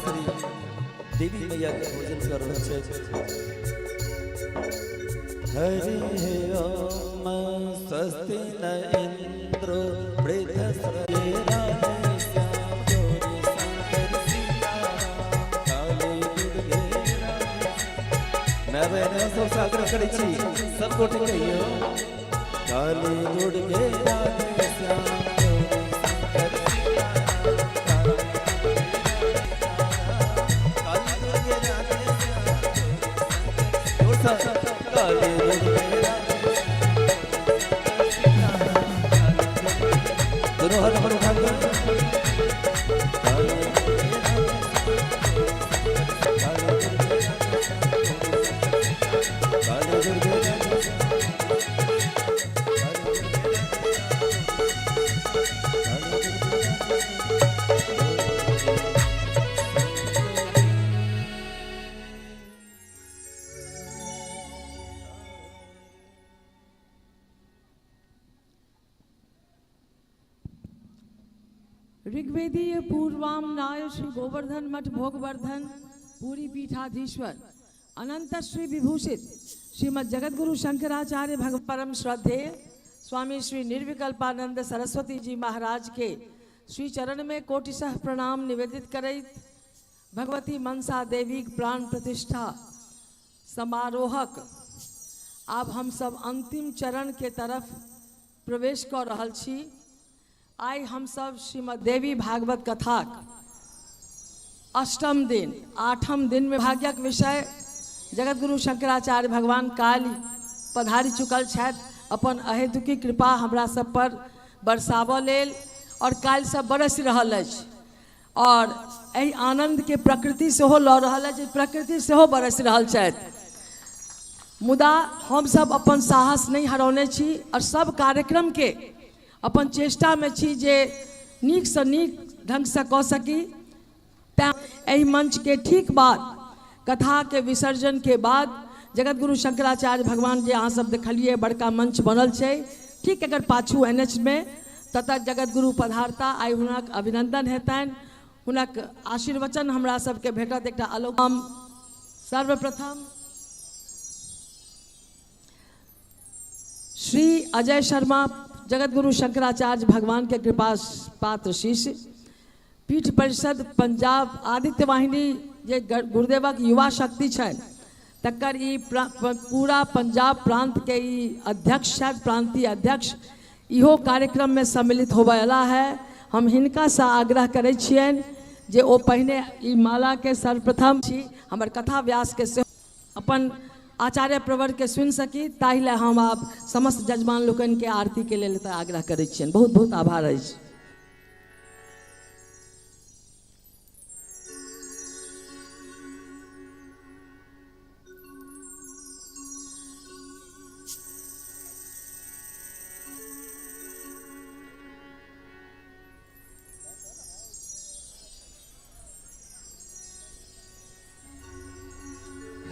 श्री देवी मैया के भोजन कर रहल छै। हरि ओम स्वस्ति न इंद्रो वृद्धश्रवेरा आग्रह करै छी सब गोटे कहियो काली दुर्गे राधे श्याम काली दुर्गे दोनों हाथ पर उठा दो। ऋग्वेदीय पूर्वामनाय श्री गोवर्धन मठ भोगवर्धन पूरी पीठाधीश्वर अनंत श्री विभूषित श्रीमद जगतगुरु शंकराचार्य भगवत परम श्रद्धेय स्वामी श्री निर्विकल्पानंद सरस्वती जी महाराज के श्री चरण में कोटिशः प्रणाम निवेदित करैत भगवती मनसा देवी प्राण प्रतिष्ठा समारोहक आब हम सब अंतिम चरण के तरफ प्रवेश कर रहल छी। आई हम सब श्रीमद देवी भागवत कथा अष्टम दिन आठम दिन में भाग्यक विषय जगतगुरु शंकराचार्य भगवान काली पधारी चुकल छथि अपन अहेतुकी कृपा हमरा सब पर बरसाबऽ लेल और काल सब बरस रहल अछि और एहि आनंद के प्रकृति सेहो लऽ रहल अछि, प्रकृति सेहो बरस रहल छथि। मुदा हम सब अपन साहस नहीं हरौने छी और सब कार्यक्रम के अपन चेष्टा में छी जे नीक से नीक ढंग से कऽ सकी। एहि मंच के ठीक बाद कथा के विसर्जन के बाद जगतगुरु शंकराचार्य भगवान जे अहाँ सब देखलिए बड़का मंच बनल छै, ठीक एकर पाछू NH में ततऽ जगतगुरु पधारता। आई हुनक अभिनंदन हेतनि, हुनक आशीर्वचन हमरा सबके भेटत। एकटा अलौकिक सर्वप्रथम श्री अजय शर्मा जगतगुरु शंकराचार्य भगवान के कृपा पात्र शिष्य पीठ परिषद पंजाब आदित्य वाहिनी जे गुरुदेवक युवा शक्ति छनि तकर ई पूरा पंजाब प्रांत के ई अध्यक्ष छथि, प्रांतीय अध्यक्ष इहो कार्यक्रम में सम्मिलित होबयला है। हम हिनका से आग्रह करै छियनि जे ओ पहिने ई माला के सर्वप्रथम छी हमर कथा व्यास के से अपन आचार्य प्रवर के सुन सकी, ताहि हम आप समस्त जजमान लोकन के आरती के लिए आग्रह करै छियनि। बहुत बहुत आभार अछि।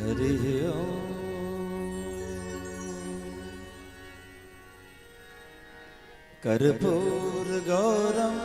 हरि ओम कर्पूर गौरम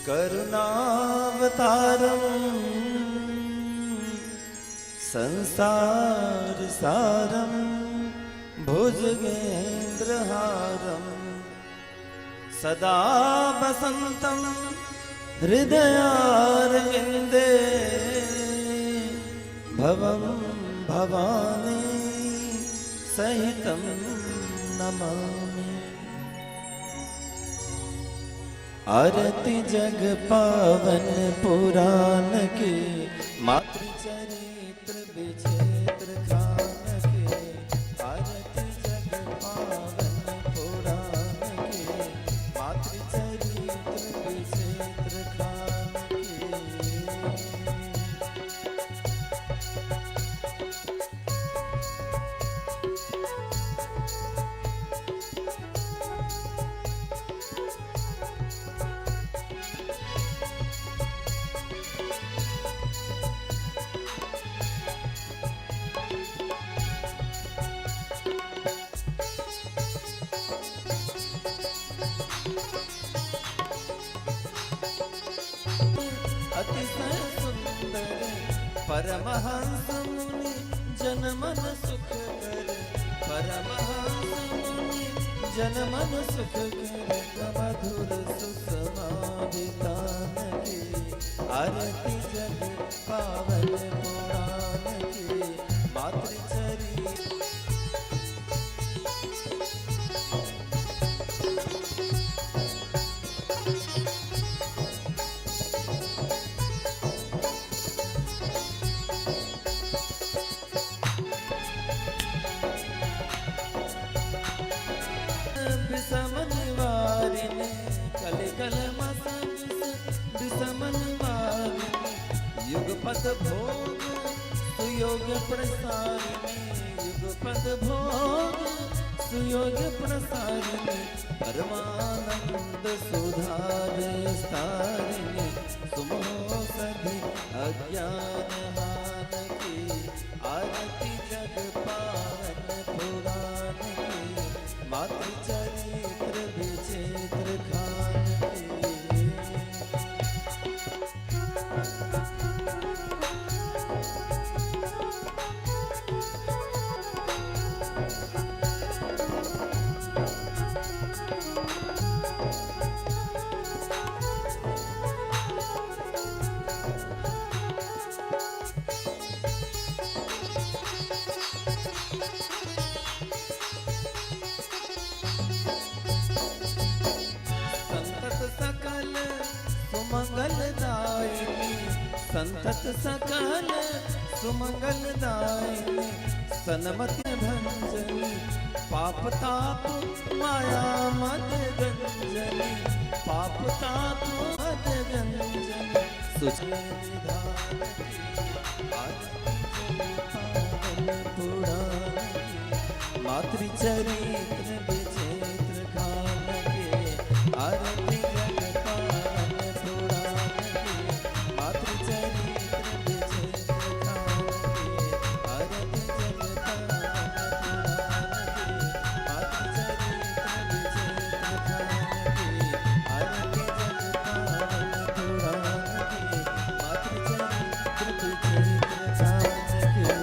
करुणावतारम संसार सारम भुजगेन्द्रहारम सदा वसंतम हृदयारविंदे भवं भवानी सहितं नमामि। आरती जग पावन पुराण के मातृचरित्र विचित्र खान के। आरती जग पावन पुराण के मातृचरित्र विचित्र खान के। अतिशय सुंदर परमहंस मुनि जन मन सुख कर परमहंस मुनि जन मन सुख कर मधुर सुषमा वितान के आरती जग पावन पुराण के मातृचरी विषम निवारिणे कलिकल विषम निवारिणे युगपद भोग सुयोग प्रसारिणे युगपद भोग सुयोग प्रसारिणे परमानंद सुधा विस्तारिणे सुमोसधि अज्ञान हान की आरती जग पावन पुराण की मातृ चरित्र विचित्र खान की संतत सकल सुमंगलदायिनी सन्मति भंजनी पाप ताप माया मद गंजनी पाप ताप मद गंजनी सुचि निधान पुराण मातृचरित्र विचित्र खान के आरती जग पावन पुराण के मातृचरित्र विचित्र खान के आरती जग पावन पुराण के मातृचरित्र विचित्र खान के आरती जग पावन पुराण के मातृचरित्र विचित्र खान के।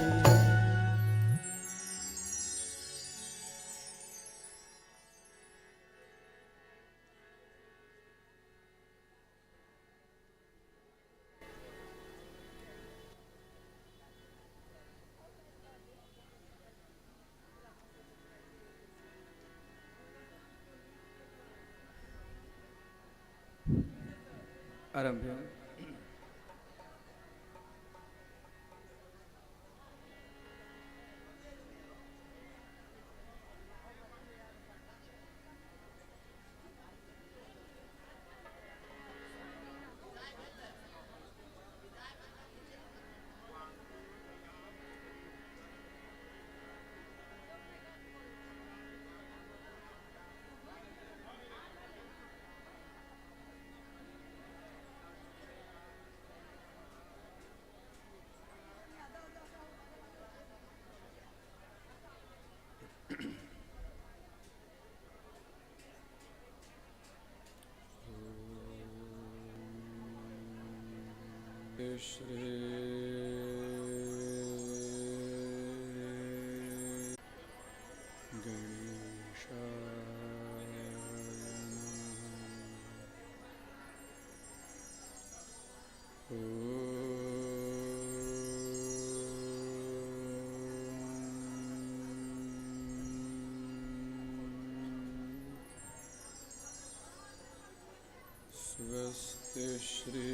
आरंभ। श्री गणेशाय नमः। स्वस्ति श्री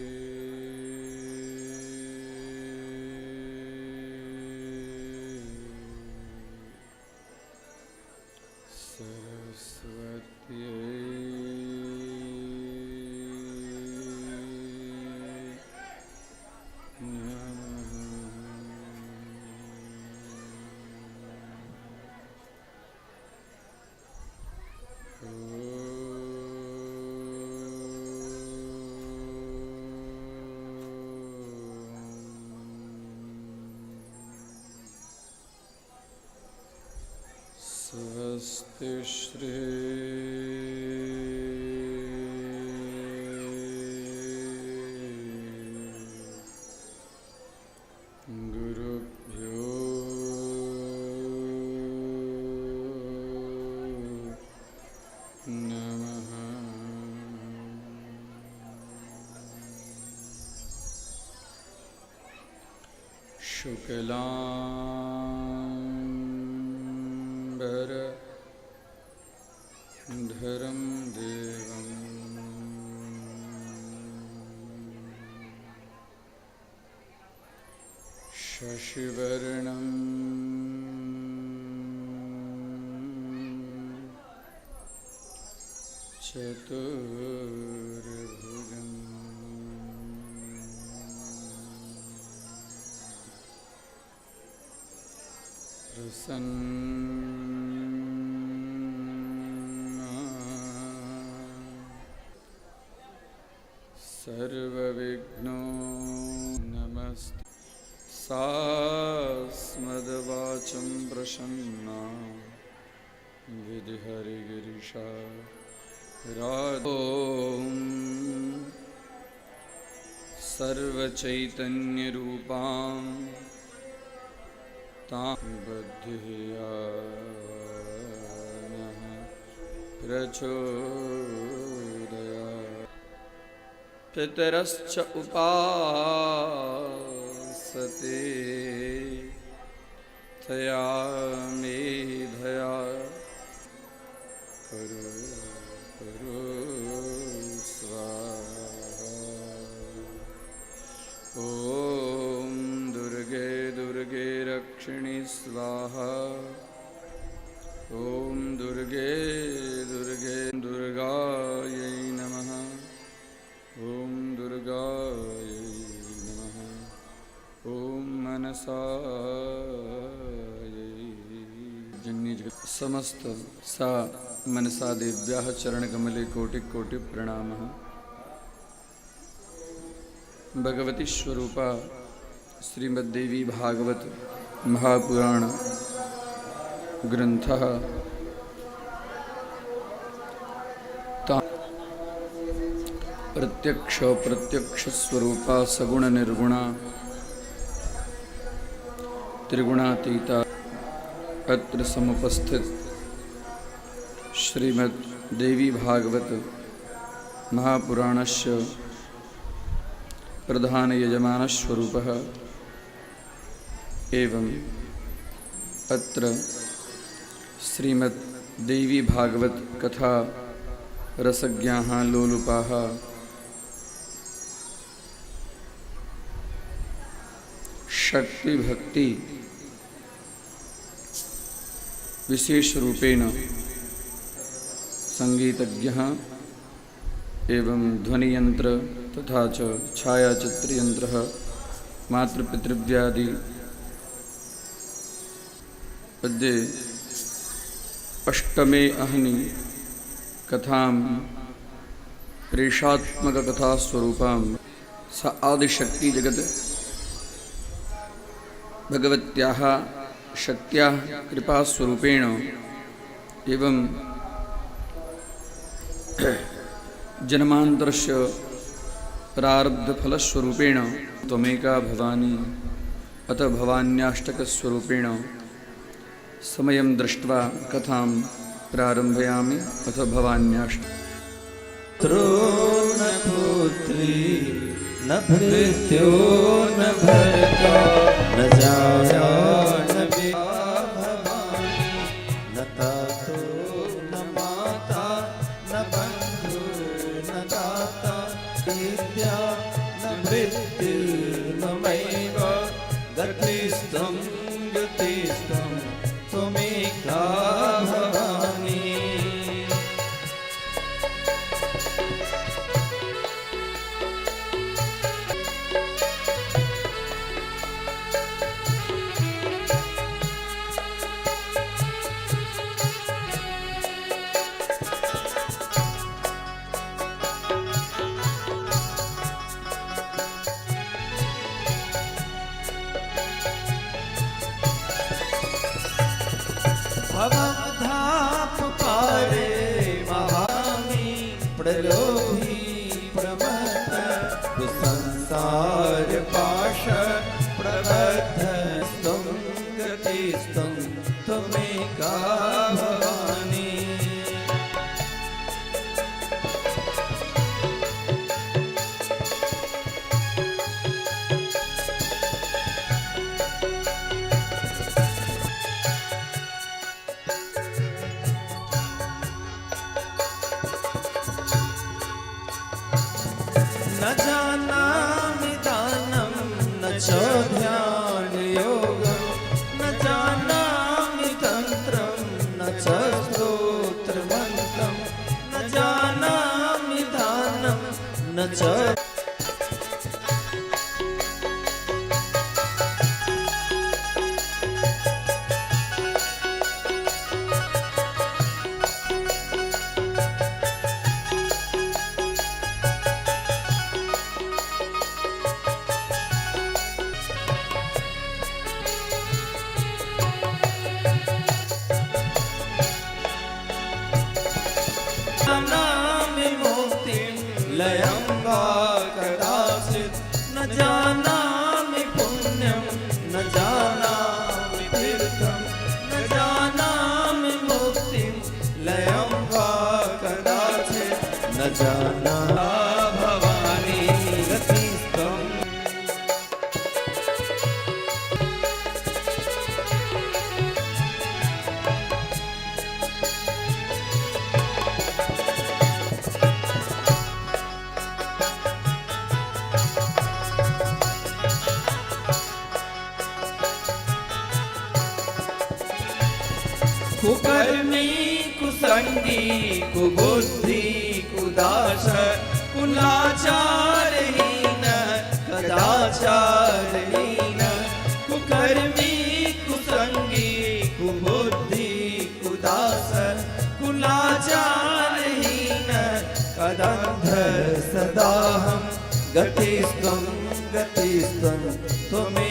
स्वस्ति श्री नमः। शुक्लाम्बरधरं देवं शशिवर्णं चतुर्भुजम् प्रसन्ना सर्वविघ्नो नमस्ते। सास्मद्वाचं प्रसन्ना विधिहरिगिरिशा ॐ सर्वचैतन्यरूपां तां बुद्धियानः प्रचोदयात्। पितरश्च उपासते तया मेधया करो स्वाहा। ॐ दुर्गे दुर्गे रक्षिणि स्वाहा। ॐ दुर्गे दुर्गे दुर्गायै नमः। ॐ दुर्गायै नमः। ॐ मनसायै जन्य समस्त सा मनसा देव्याः चरणकमले कोटि प्रणामः। भगवती स्वरूपा श्रीमद्देवी भागवत महापुराण ग्रंथः प्रत्यक्ष स्वरूपा सगुण निर्गुणा त्रिगुणातीता अत्र समुपस्थित श्रीमद् देवी भागवत महापुराणस्य प्रधान यजमानस्वरूपः एवं अत्र श्रीमद् देवी भागवत कथा रसज्ञाः लोलुपाः शक्ति भक्ति विशेष रूपेण संगीतज्ञः एवं ध्वनियंत्र तथा च छायाचित्रयंत्रः मातृपितृव्यादि अद्य अष्टमे अहनि कथां प्रेषात्मककथास्वरूपां स आदिशक्ति जगत् भगवत्याः शक्त्याः कृपास्वरूपेण एवं जन्मान्तरस्य प्रारब्धफलस्वरूपेण त्वमेका भवानी अत भवान्याष्टकस्वरूपेण समयं दृष्ट्वा कथां प्रारम्भयामि। अथ भवान्याष्टक। न पुत्री न भृत्यो न भर्ता न जाया न पिता भवानी न तातो न माता न बंधु न दाता विद्या न वृत्ति न मैव गतिस्त्वं गतिस्त्वं त्वमेका भवानी। भवधाप पारे महामी प्रलोभी प्रमथ संसार पाश प्रबद्ध स्तुं गतिस्त्वं त्वमेका भवानी। न च जानामि मुक्तिं लयं वा कदाचित् न जानामि पुण्यं न जानामि तीर्थं न जानामि मुक्तिं लयं वा कदाचित् न जाना भवानी गतिस्तम् कुकर्मी कुसंगी कुबुद्धि कुदाश कुलाचारहीन कदाचारहीन कुकर्मी कुसंगी कुबुद्धि कुदास कुलाचारहीन कदंध सदाहं गतिस्त्वं त्वमेव